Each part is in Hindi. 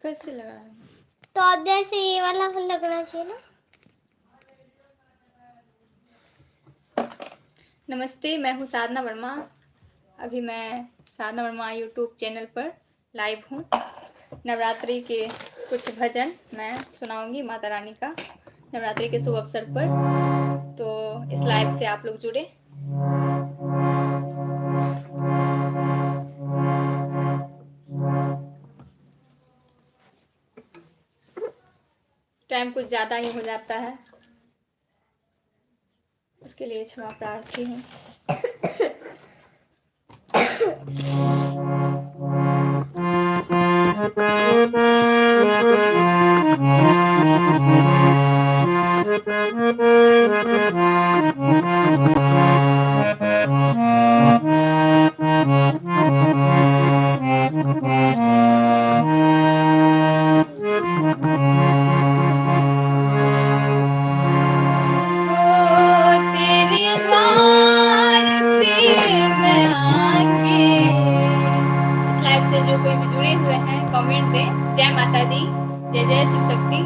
कैसे लगा है? तो अब जैसे ये वाला लगना चाहिए ना। नमस्ते, मैं हूँ साधना वर्मा। अभी मैं साधना वर्मा यूट्यूब चैनल पर लाइव हूँ। नवरात्रि के कुछ भजन मैं सुनाऊंगी माता रानी का नवरात्रि के शुभ अवसर पर। तो इस लाइव से आप लोग जुड़े। टाइम कुछ ज़्यादा ही हो जाता है, उसके लिए क्षमा प्रार्थी हूँ। जो कोई भी जुड़े हुए हैं कमेंट दें। जय माता दी, जय जय शिव शक्ति।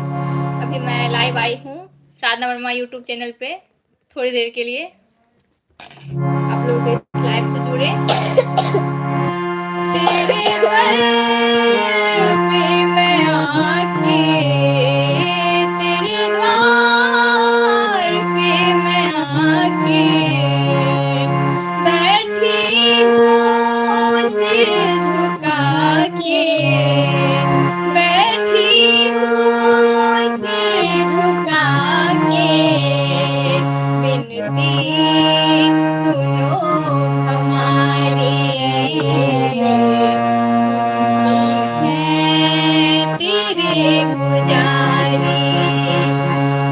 अभी मैं लाइव आई हूँ साधना वर्मा यूट्यूब चैनल पे थोड़ी देर के लिए। आप लोग इस लाइव से जुड़े। तेरे द्वार पे मैं आके, तेरे द्वार पे मैं आके बैठी हूँ सिर झुका के, बैठी हूँ सिर झुका के। विनती सुनो हमारी, हम हैं तेरे पुजारी।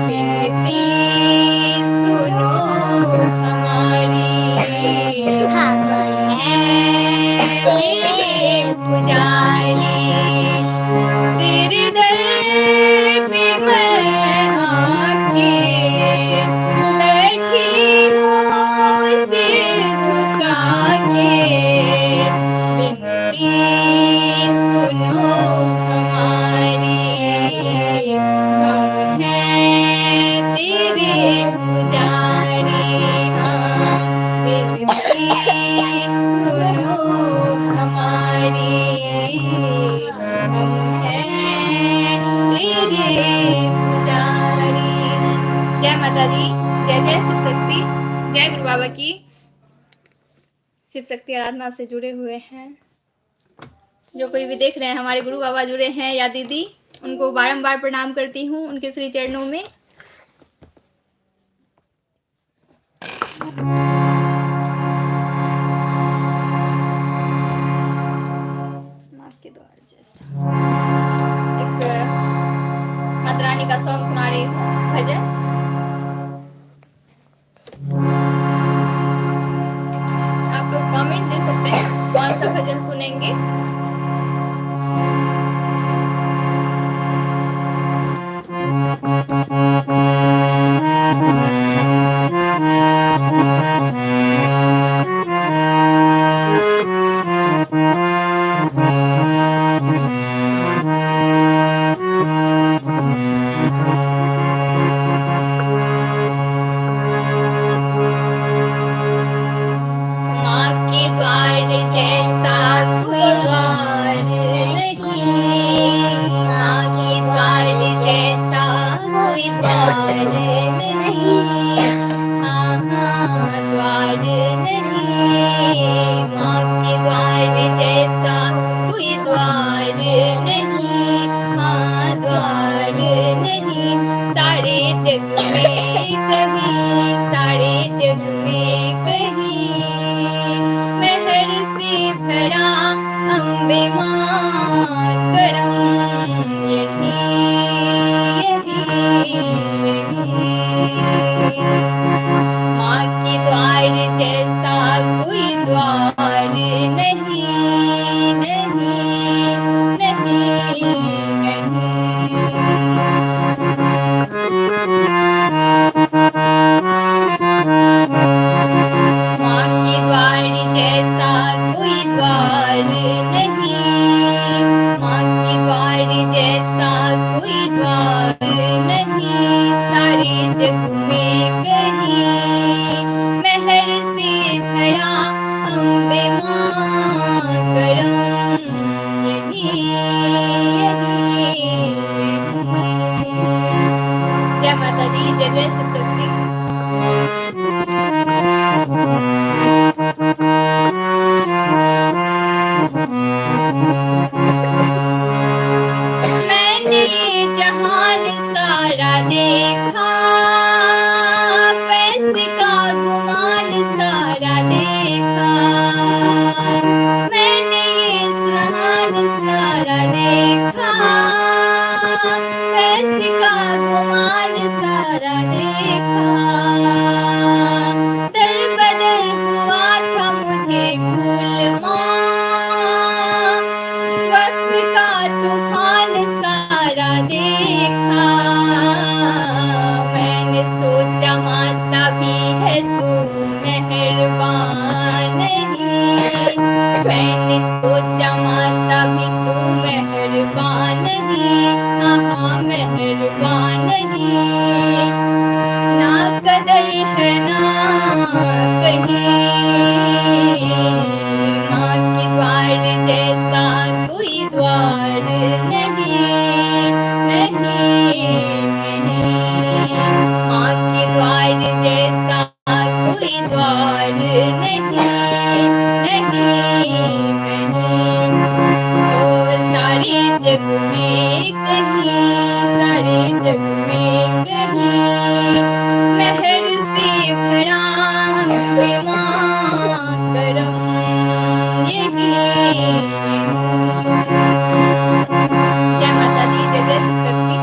विनती सुनो हमारी, हम हैं तेरे पुजारी। तेरे दर पे मैं आके बैठी हूँ सिर झुका के। विनती सुनो हमारी, हम हैं तेरे पुजारी। विनती सुनो हमारी, हम हैं तेरे पुजारी। जय माता दी, जय जय शिव शक्ति, जय गुरु बाबा की। शिव शक्ति आराधना से जुड़े हुए हैं जो कोई भी देख रहे हैं, हमारे गुरु बाबा जुड़े हैं या दीदी, उनको बारंबार प्रणाम करती हूँ उनके श्री चरणों में। माँ के द्वार जैसा एक माता रानी का सॉन्ग सुना रही हूँ, भजन। आप लोग कमेंट दे सकते हैं कौन सा भजन सुनेंगे। माँ की द्वार जय जय शिव शक्ति। मैंने ये जहान सारा देखा, पैसे का गुमान सारा देखा। मैंने ये जहान सारा देखा, पैसे का गुमान सारा देखा। दर बदर हुआ था मुझे भूलना, वक्त का तूफान सारा देखा। मैंने सोचा माता भी है तू मेहरबान नहीं, मैंने सोचा माता भी तू मेहरबान नहीं, हाँ मेहरबान नहीं। ना कदर है ना कहीं, माँ के द्वार जैसा कोई द्वार नहीं, नहीं नहीं। माँ के द्वार जैसा कोई द्वार नहीं, नहीं नहीं। ओ सारे जग में कहीं, सारे जग में कहीं, मेहर से भरा अम्बे माँ करम यही। जय माता दी, जय जय शिव शक्ति।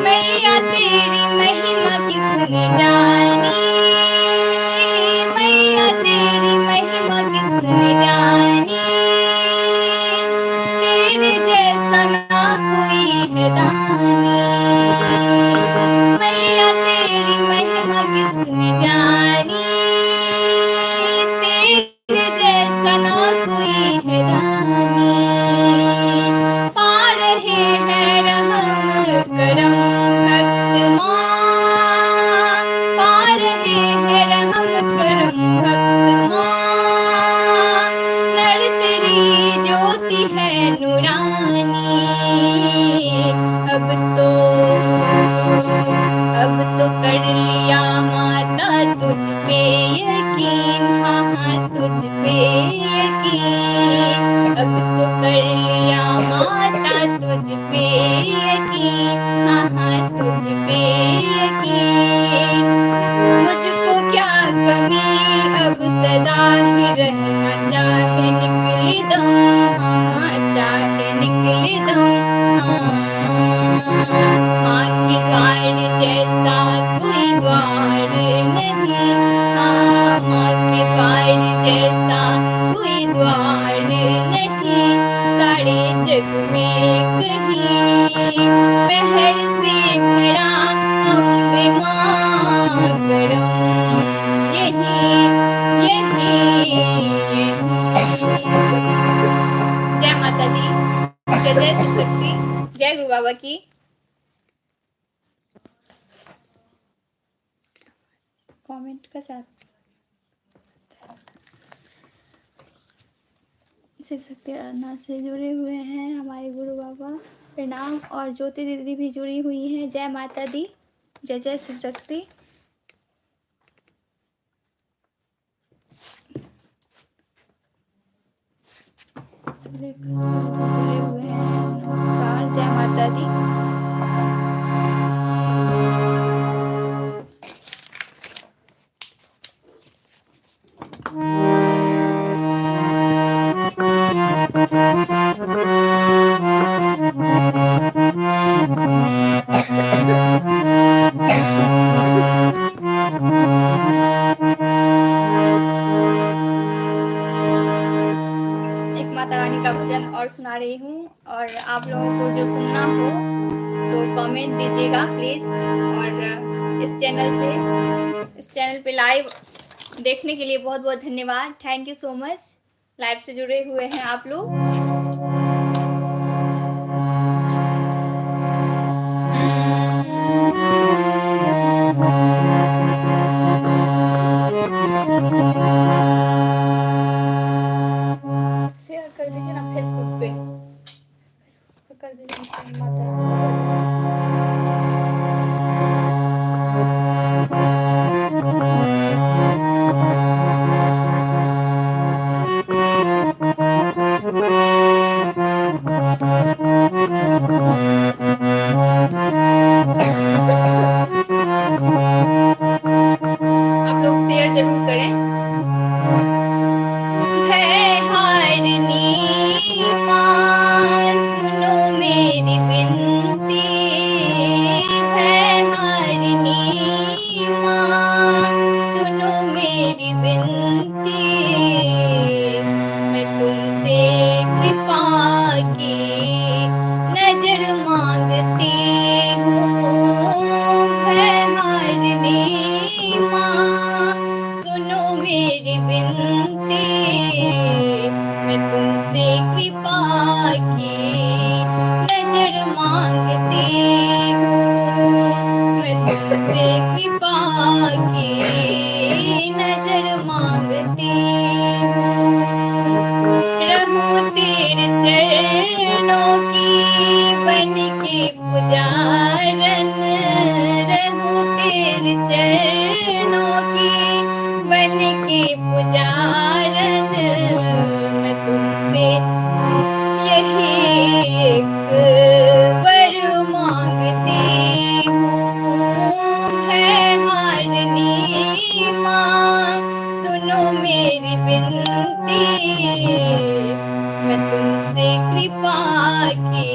मैया तेरी महिमा किसने जानी, मैया तेरी महिमा किसने जानी। तेरे जैसा ना कोई है दानी, मैया तेरी महिमा किसने जानी। तेरे जैसा ना कोई है दानी। पा रहे हैं रहम करम भक्त माँ, पा रहे हैं रहम करम भक्त माँ। नर तेरी ज्योति है नूरानी, अब तो कर लिया माता तुझ पे यकीन, हाँ तुझ पे यकीन। अब तो कर लिया माता तुझ पे यकीन, हाँ तुझ पे यकीन। मुझको क्या कमी अब सदा ही रहना चाहे निकली दम, हाँ चाहे निकली दम। माँ के द्वार जैसा कोई द्वार नहीं, हाँ माँ के द्वार जैसा कोई द्वार नहीं। सारे जग में कहीं, मेहर से भरा अम्बे माँ करम यही, यही, यही। जय माता दी, जय जय शिव शक्ति। जय गुरु बाबा की। कमेंट का साथ शिव शक्ति आराधना से जुड़े हुए हैं हमारे गुरु बाबा, प्रणाम। और ज्योति दीदी भी जुड़ी हुई हैं। जय माता दी, जय जय शिव शक्ति। जुड़े हुए हैं, नमस्कार, जय माता दी। एक माता रानी का भजन और सुना रही हूँ, और आप लोगों को जो सुनना हो तो कमेंट दीजिएगा प्लीज। और इस चैनल पे लाइव देखने के लिए बहुत बहुत धन्यवाद। Thank you so much. Live से जुड़े हुए हैं आप लोग। करें। भय हारिणी माँ सुनो मेरी विनती, भय हारिणी माँ सुनो मेरी विनती, मैं तुमसे कृपा की नजर मांगती हूँ। भय हारिणी माँ सुनो मेरी विनती, मैं तुमसे कृपा की नजर मांगती हूँ। मैं तुमसे कृपा की नजर मांगती हूँ। रहूं तेरे चरणों की बन के पुजारन, रहूं तेरे चरणों की बन के पुजारन, मैं तुमसे यही एक वर मांगती हूँ। भय हारिणी माँ सुनो मेरी विनती, मैं तुमसे कृपा की